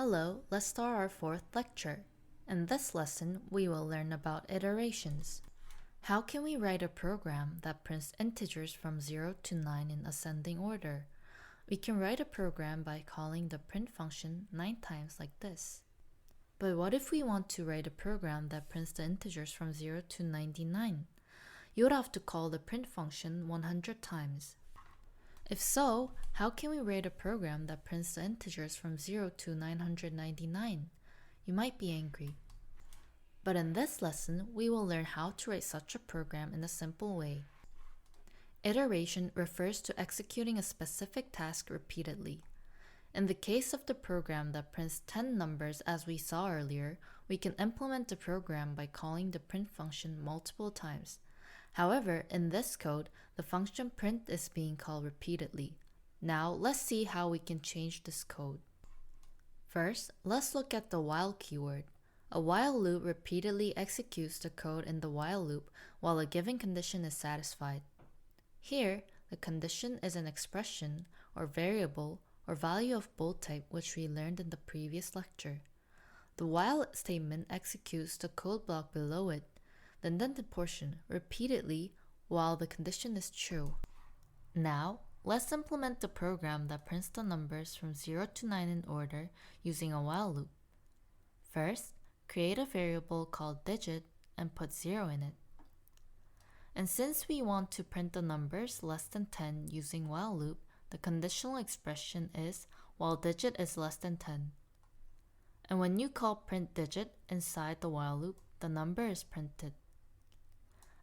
Hello, let's start our fourth lecture. In this lesson, we will learn about iterations. How can we write a program that prints integers from 0 to 9 in ascending order? We can write a program by calling the print function 9 times like this. But what if we want to write a program that prints the integers from 0 to 99? You would have to call the print function 100 times. If so, how can we write a program that prints the integers from 0 to 999? You might be angry. But in this lesson, we will learn how to write such a program in a simple way. Iteration refers to executing a specific task repeatedly. In the case of the program that prints 10 numbers as we saw earlier, we can implement the program by calling the print function multiple times. However, in this code, the function print is being called repeatedly. Now, let's see how we can change this code. First, let's look at the while keyword. A while loop repeatedly executes the code in the while loop while a given condition is satisfied. Here, the condition is an expression or variable or value of bold type which we learned in the previous lecture. The while statement executes the code block below it, the indented portion, repeatedly while the condition is true. Now, let's implement the program that prints the numbers from 0 to 9 in order using a while loop. First, create a variable called digit and put 0 in it. And since we want to print the numbers less than 10 using while loop, the conditional expression is while digit is less than 10. And when you call print digit inside the while loop, the number is printed.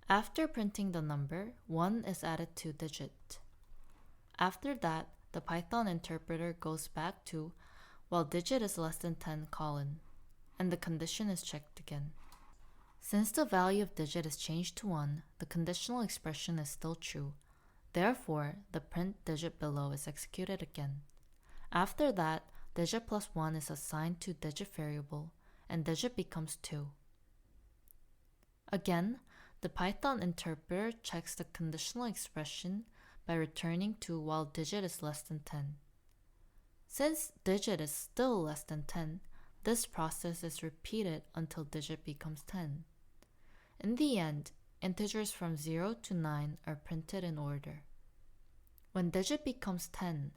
After printing the number, 1 is added to digit. After that, the Python interpreter goes back to while digit is less than 10 colon, and the condition is checked again. Since the value of digit is changed to 1, the conditional expression is still true. Therefore, the print digit below is executed again. After that, digit plus 1 is assigned to digit variable, and digit becomes 2. Again, the Python interpreter checks the conditional expression by returning to while digit is less than 10. Since digit is still less than 10, this process is repeated until digit becomes 10. In the end, integers from 0 to 9 are printed in order. When digit becomes 10,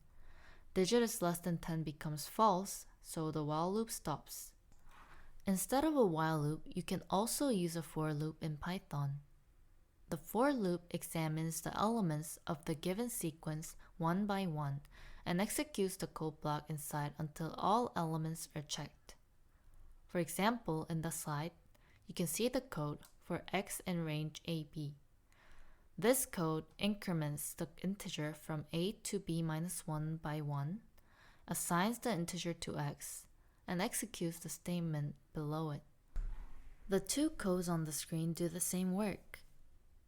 digit is less than 10 becomes false, so the while loop stops. Instead of a while loop, you can also use a for loop in Python. The for loop examines the elements of the given sequence one by one and executes the code block inside until all elements are checked. For example, in the slide, you can see the code for x in range AB. This code increments the integer from a to b minus 1 by 1, assigns the integer to x, and executes the statement below it. The two codes on the screen do the same work.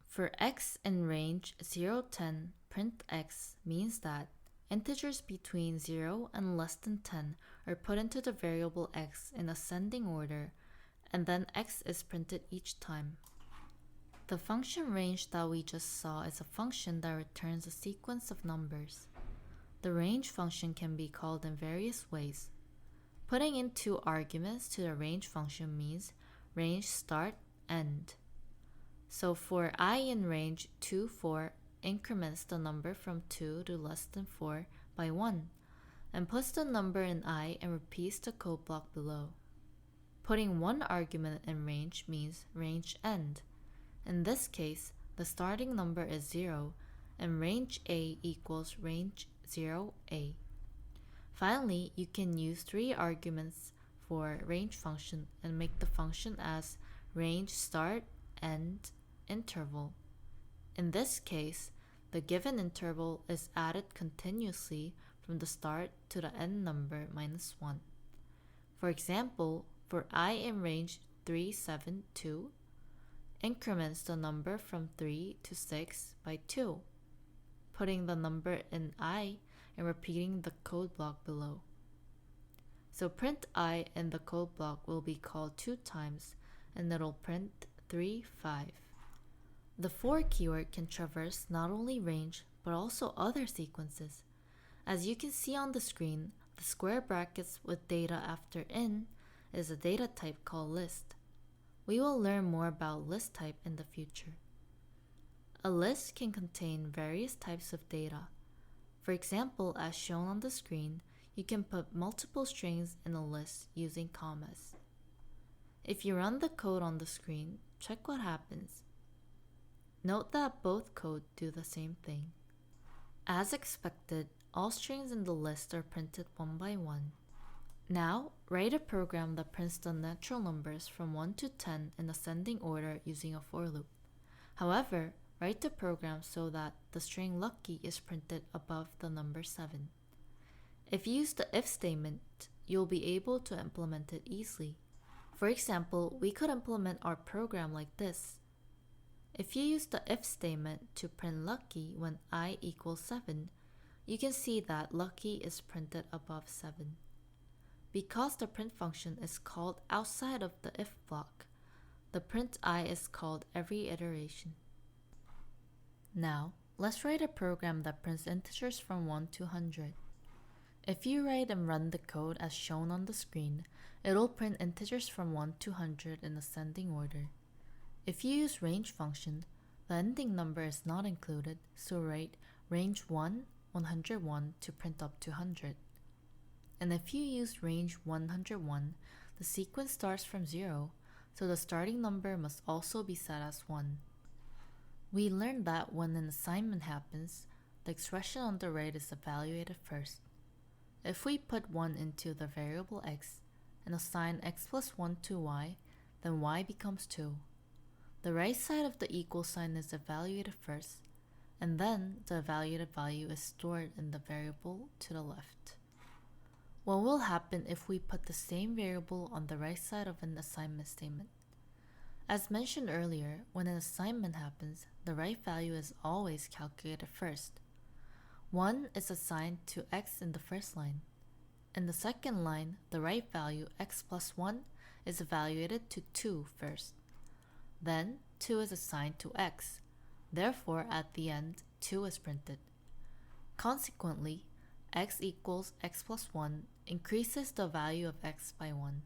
For x in range 0, 10, print x means that integers between 0 and less than 10 are put into the variable x in ascending order, and then x is printed each time. The function range that we just saw is a function that returns a sequence of numbers. The range function can be called in various ways. Putting in 2 arguments to the range function means range start, end. So for I in range 2, 4 increments the number from 2 to less than 4 by 1 and puts the number in I and repeats the code block below. Putting 1 argument in range means range end. In this case, the starting number is 0 and range A equals range 0A. Finally, you can use 3 arguments for range function and make the function as range start, end, interval. In this case, the given interval is added continuously from the start to the end number minus 1. For example, for I in range 3, 7, 2, increments the number from 3 to 6 by 2, putting the number in I and repeating the code block below. So print I in the code block will be called 2 times and it'll print 3, 5. The for keyword can traverse not only range but also other sequences. As you can see on the screen, The square brackets with data after in is a data type called list. We will learn more about list type in the future. A list can contain various types of data. For example, as shown on the screen, you can put multiple strings in a list using commas. If you run the code on the screen, check what happens. Note that both codes do the same thing. As expected, all strings in the list are printed one by one. Now, write a program that prints the natural numbers from 1 to 10 in ascending order using a for loop. However, write the program so that the string lucky is printed above the number 7. If you use the if statement, you'll be able to implement it easily. For example, we could implement our program like this. If you use the if statement to print lucky when I equals 7, you can see that lucky is printed above 7. Because the print function is called outside of the if block, the print I is called every iteration. Now, let's write a program that prints integers from 1 to 100. If you write and run the code as shown on the screen, it'll print integers from 1 to 100 in ascending order. If you use range function, the ending number is not included, so write range 1, 101 to print up to 100. And if you use range 101, the sequence starts from 0, so the starting number must also be set as 1. We learned that when an assignment happens, the expression on the right is evaluated first. If we put 1 into the variable x and assign x plus 1 to y, then y becomes 2. The right side of the equal sign is evaluated first, and then the evaluated value is stored in the variable to the left. What will happen if we put the same variable on the right side of an assignment statement? As mentioned earlier, when an assignment happens, the right value is always calculated first. 1 is assigned to x in the first line. In the second line, the right value x plus 1 is evaluated to 2 first. Then 2 is assigned to x. Therefore, at the end, 2 is printed. Consequently, x equals x plus 1 increases the value of x by 1.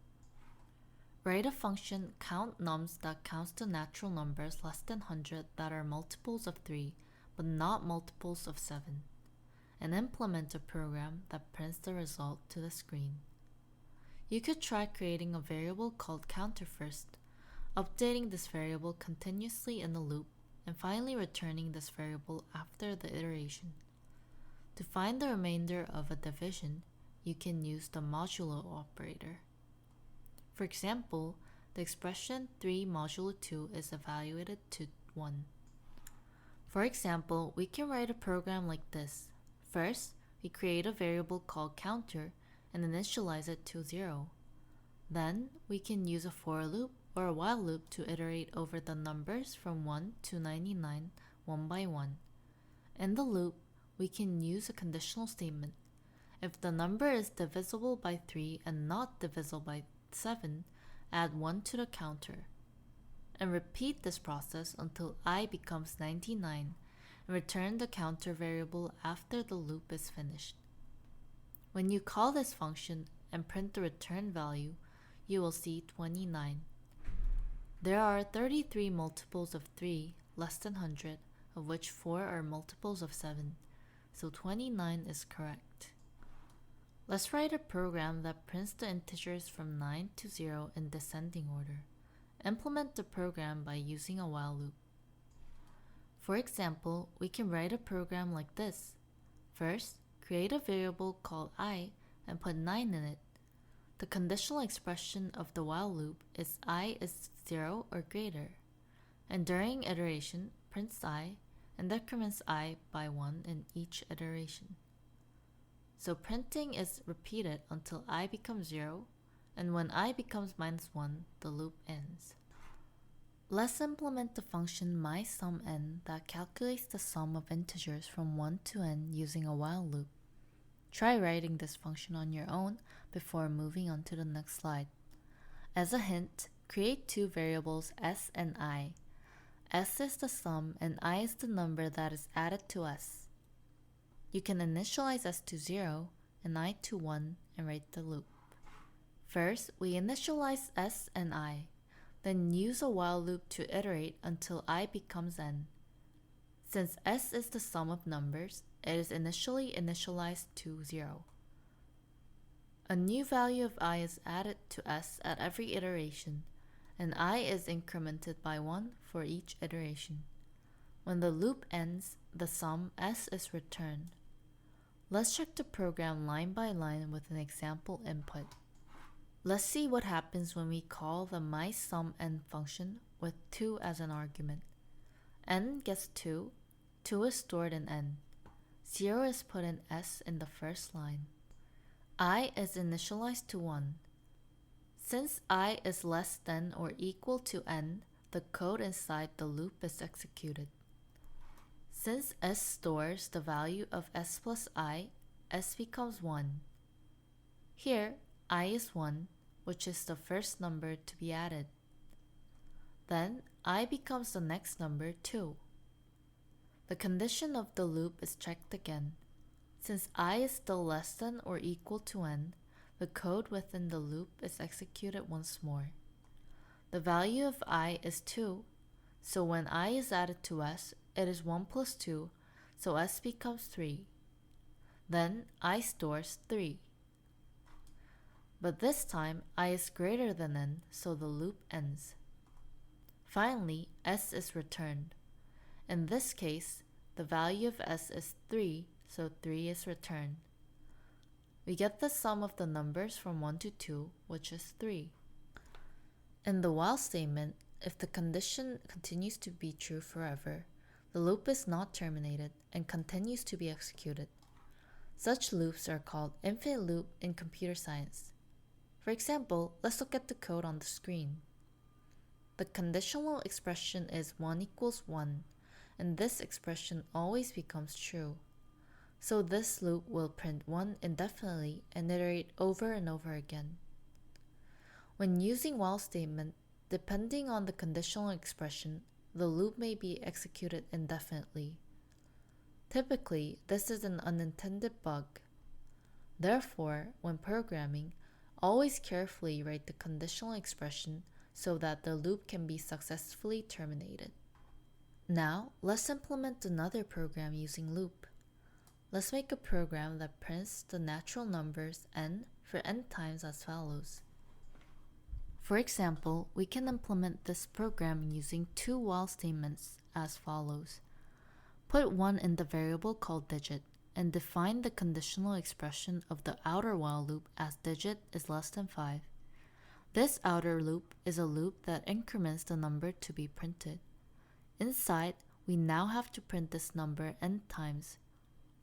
Write a function countNums that counts the natural numbers less than 100 that are multiples of 3 but not multiples of 7, and implement a program that prints the result to the screen. You could try creating a variable called counter first, updating this variable continuously in the loop, and finally returning this variable after the iteration. To find the remainder of a division, you can use the modulo operator. For example, the expression 3 modulo 2 is evaluated to 1. For example, we can write a program like this. First, we create a variable called counter and initialize it to 0. Then, we can use a for loop or a while loop to iterate over the numbers from 1 to 99 one by one. In the loop, we can use a conditional statement. If the number is divisible by 3 and not divisible by 7, add 1 to the counter. And repeat this process until I becomes 99 and return the counter variable after the loop is finished. When you call this function and print the return value, you will see 29. There are 33 multiples of 3 less than 100, of which 4 are multiples of 7, so 29 is correct. Let's write a program that prints the integers from 9 to 0 in descending order. Implement the program by using a while loop. For example, we can write a program like this. First, create a variable called I and put 9 in it. The conditional expression of the while loop is I is 0 or greater, and during iteration, prints I and decrements I by 1 in each iteration. So printing is repeated until I becomes 0, and when I becomes -1, the loop ends. Let's implement the function mySumN that calculates the sum of integers from 1 to n using a while loop. Try writing this function on your own before moving on to the next slide. As a hint, create two variables s and I. S is the sum and I is the number that is added to s. You can initialize s to 0 and I to 1 and write the loop. First, we initialize s and I, then use a while loop to iterate until I becomes n. Since s is the sum of numbers, it is initially initialized to 0. A new value of I is added to s at every iteration, and I is incremented by 1 for each iteration. When the loop ends, the sum s is returned. Let's check the program line by line with an example input. Let's see what happens when we call the mySumN function with 2 as an argument. N gets 2, 2 is stored in n, 0 is put in s in the first line. I is initialized to 1. Since I is less than or equal to n, the code inside the loop is executed. Since s stores the value of s plus I, s becomes 1. Here, I is 1, which is the first number to be added. Then, I becomes the next number 2. The condition of the loop is checked again. Since I is still less than or equal to n, the code within the loop is executed once more. The value of I is 2, so when I is added to s, it is 1 plus 2, so s becomes 3. Then I stores 3. But this time, I is greater than n, so the loop ends. Finally, s is returned. In this case, the value of s is 3, so 3 is returned. We get the sum of the numbers from 1 to 2, which is 3. In the while statement, if the condition continues to be true forever, the loop is not terminated and continues to be executed. Such loops are called infinite loop in computer science. For example, let's look at the code on the screen. The conditional expression is 1 equals 1, and this expression always becomes true. So this loop will print 1 indefinitely and iterate over and over again. When using while statement, depending on the conditional expression, the loop may be executed indefinitely. Typically, this is an unintended bug. Therefore, when programming, always carefully write the conditional expression so that the loop can be successfully terminated. Now, let's implement another program using loop. Let's make a program that prints the natural numbers n for n times as follows. For example, we can implement this program using 2 while statements as follows. Put 1 in the variable called digit, and define the conditional expression of the outer while loop as digit is less than 5. This outer loop is a loop that increments the number to be printed. Inside, we now have to print this number n times.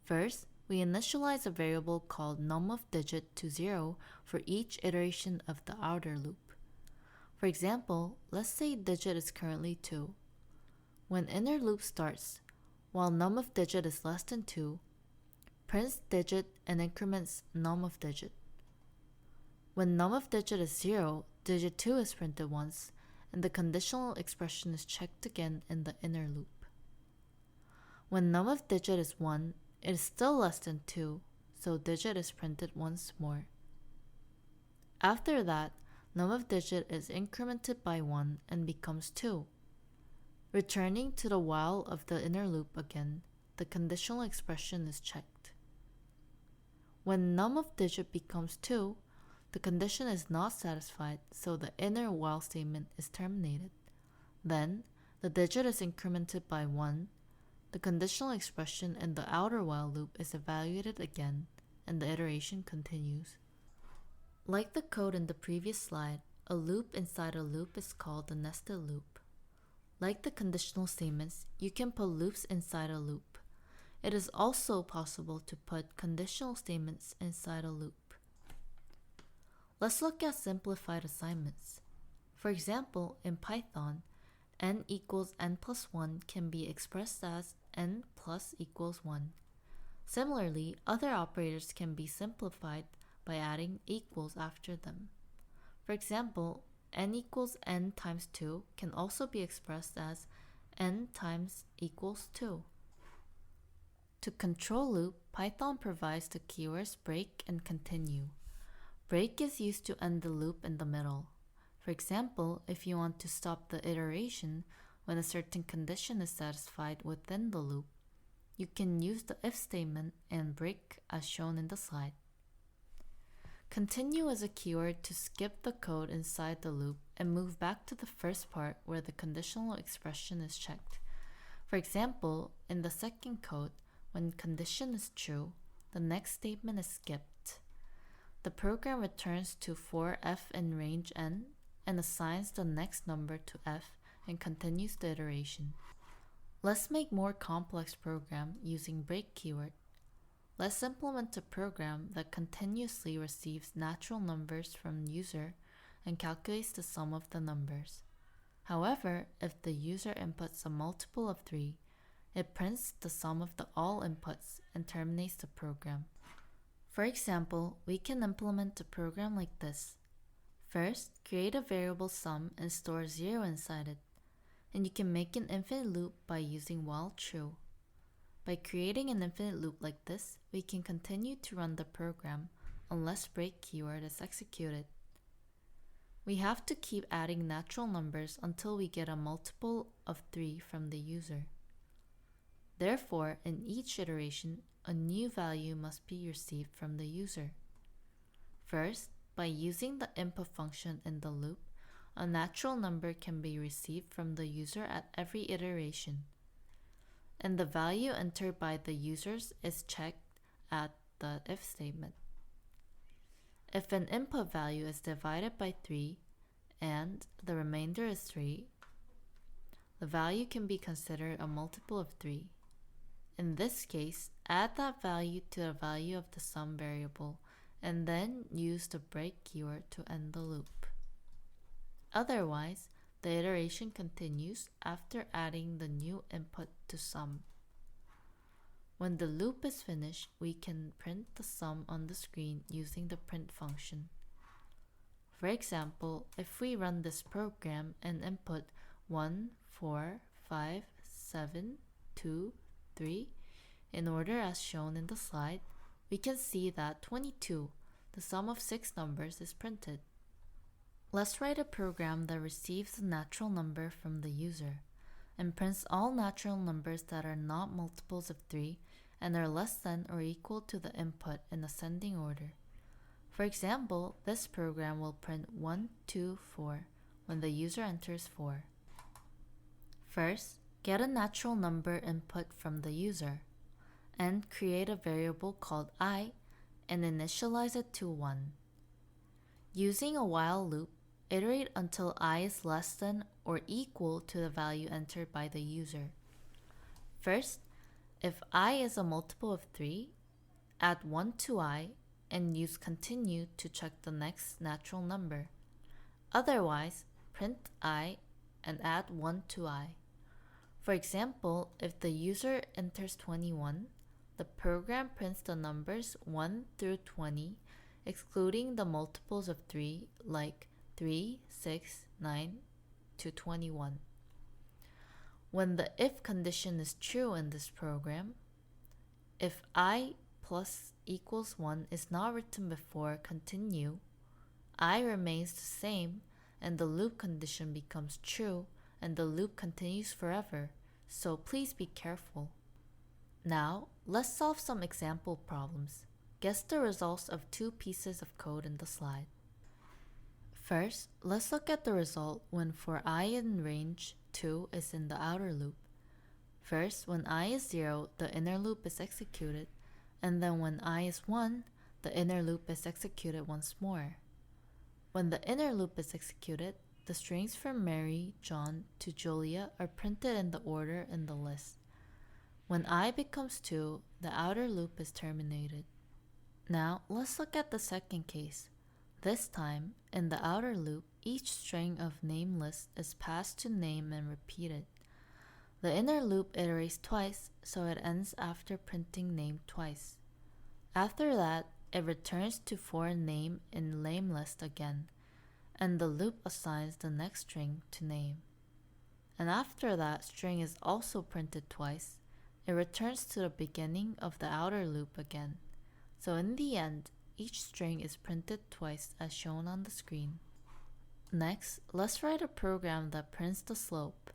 First, we initialize a variable called num of digit to 0 for each iteration of the outer loop. For example, let's say digit is currently 2. When inner loop starts, while num of digit is less than 2, prints digit and increments num of digit. When num of digit is 0, digit 2 is printed once, and the conditional expression is checked again in the inner loop. When num of digit is 1, it is still less than 2, so digit is printed once more. After that, num of digit is incremented by 1 and becomes 2. Returning to the while of the inner loop again, the conditional expression is checked. When num of digit becomes 2, the condition is not satisfied, so the inner while statement is terminated. Then, the digit is incremented by 1, the conditional expression in the outer while loop is evaluated again, and the iteration continues. Like the code in the previous slide, a loop inside a loop is called a nested loop. Like the conditional statements, you can put loops inside a loop. It is also possible to put conditional statements inside a loop. Let's look at simplified assignments. For example, in Python, n equals n plus 1 can be expressed as n plus equals 1. Similarly, other operators can be simplified by adding equals after them. For example, n equals n times 2 can also be expressed as n times equals 2. To control loop, Python provides the keywords break and continue. Break is used to end the loop in the middle. For example, if you want to stop the iteration when a certain condition is satisfied within the loop, you can use the if statement and break as shown in the slide. Continue is a keyword to skip the code inside the loop and move back to the first part where the conditional expression is checked. For example, in the second code, when condition is true, the next statement is skipped. The program returns to for f in range n and assigns the next number to f and continues the iteration. Let's make more complex program using break keyword. Let's implement a program that continuously receives natural numbers from user and calculates the sum of the numbers. However, if the user inputs a multiple of 3, it prints the sum of all inputs and terminates the program. For example, we can implement a program like this. First, create a variable sum and store 0 inside it. And you can make an infinite loop by using while true. By creating an infinite loop like this, we can continue to run the program unless break keyword is executed. We have to keep adding natural numbers until we get a multiple of 3 from the user. Therefore, in each iteration, a new value must be received from the user. First, by using the input function in the loop, a natural number can be received from the user at every iteration, and the value entered by the users is checked at the if statement. If an input value is divided by 3 and the remainder is 3, the value can be considered a multiple of 3. In this case, add that value to the value of the sum variable and then use the break keyword to end the loop. Otherwise, the iteration continues after adding the new input to sum. When the loop is finished, we can print the sum on the screen using the print function. For example, if we run this program and input 1, 4, 5, 7, 2, 3 in order as shown in the slide, we can see that 22, the sum of 6 numbers, is printed. Let's write a program that receives a natural number from the user and prints all natural numbers that are not multiples of 3 and are less than or equal to the input in ascending order. For example, this program will print 1, 2, 4 when the user enters 4. First, get a natural number input from the user and create a variable called I and initialize it to 1. Using a while loop, iterate until I is less than or equal to the value entered by the user. First, if I is a multiple of 3, add 1 to I and use continue to check the next natural number. Otherwise, print I and add 1 to I. For example, if the user enters 21, the program prints the numbers 1 through 20, excluding the multiples of 3 like 3, 6, 9 to 21. When the if condition is true in this program, if I plus equals 1 is not written before continue, I remains the same and the loop condition becomes true and the loop continues forever, so please be careful. Now, let's solve some example problems. Guess the results of 2 pieces of code in the slide. First, let's look at the result when for I in range 2 is in the outer loop. First, when I is 0, the inner loop is executed, and then when I is 1, the inner loop is executed once more. When the inner loop is executed, the strings from Mary, John to Julia are printed in the order in the list. When I becomes 2, the outer loop is terminated. Now, let's look at the second case. This time, in the outer loop, each string of name list is passed to name and repeated. The inner loop iterates twice, so it ends after printing name twice. After that, it returns to for name in name list again, and the loop assigns the next string to name. And after that string is also printed twice, it returns to the beginning of the outer loop again. So in the end, each string is printed twice as shown on the screen. Next, let's write a program that prints the slope.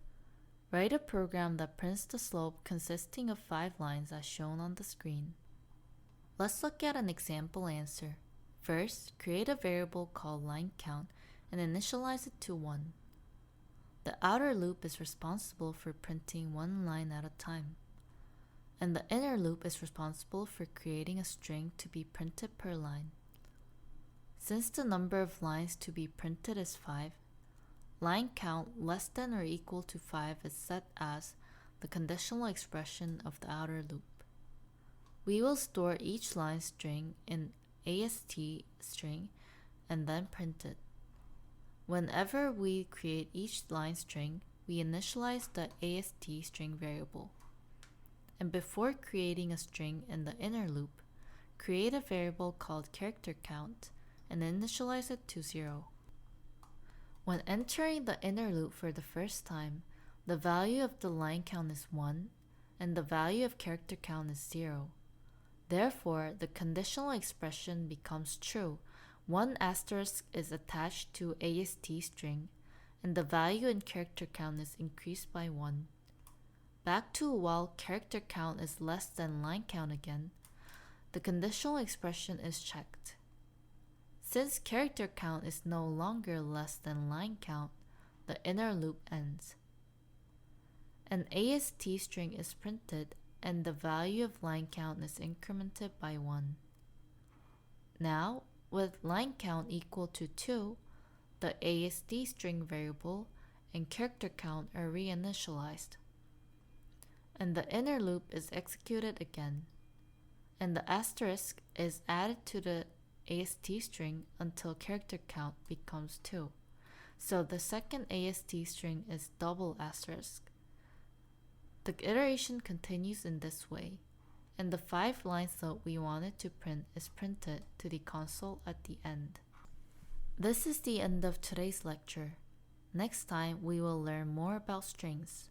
Write a program that prints the slope consisting of 5 lines as shown on the screen. Let's look at an example answer. First, create a variable called lineCount and initialize it to 1. The outer loop is responsible for printing 1 line at a time, and the inner loop is responsible for creating a string to be printed per line. Since the number of lines to be printed is 5, line count less than or equal to 5 is set as the conditional expression of the outer loop. We will store each line string in AST string and then print it. Whenever we create each line string, we initialize the AST string variable. And before creating a string in the inner loop, create a variable called character count and initialize it to 0. When entering the inner loop for the first time, the value of the line count is 1 and the value of character count is 0. Therefore, the conditional expression becomes true. 1 asterisk is attached to AST string and the value in character count is increased by 1. Back to while character count is less than line count again, the conditional expression is checked. Since character count is no longer less than line count, the inner loop ends. An AST string is printed and the value of line count is incremented by 1. Now, with line count equal to 2, the AST string variable and character count are reinitialized, and the inner loop is executed again, and the asterisk is added to the AST string until character count becomes 2. So the second AST string is double asterisk. The iteration continues in this way, and the 5 lines that we wanted to print is printed to the console at the end. This is the end of today's lecture. Next time we will learn more about strings.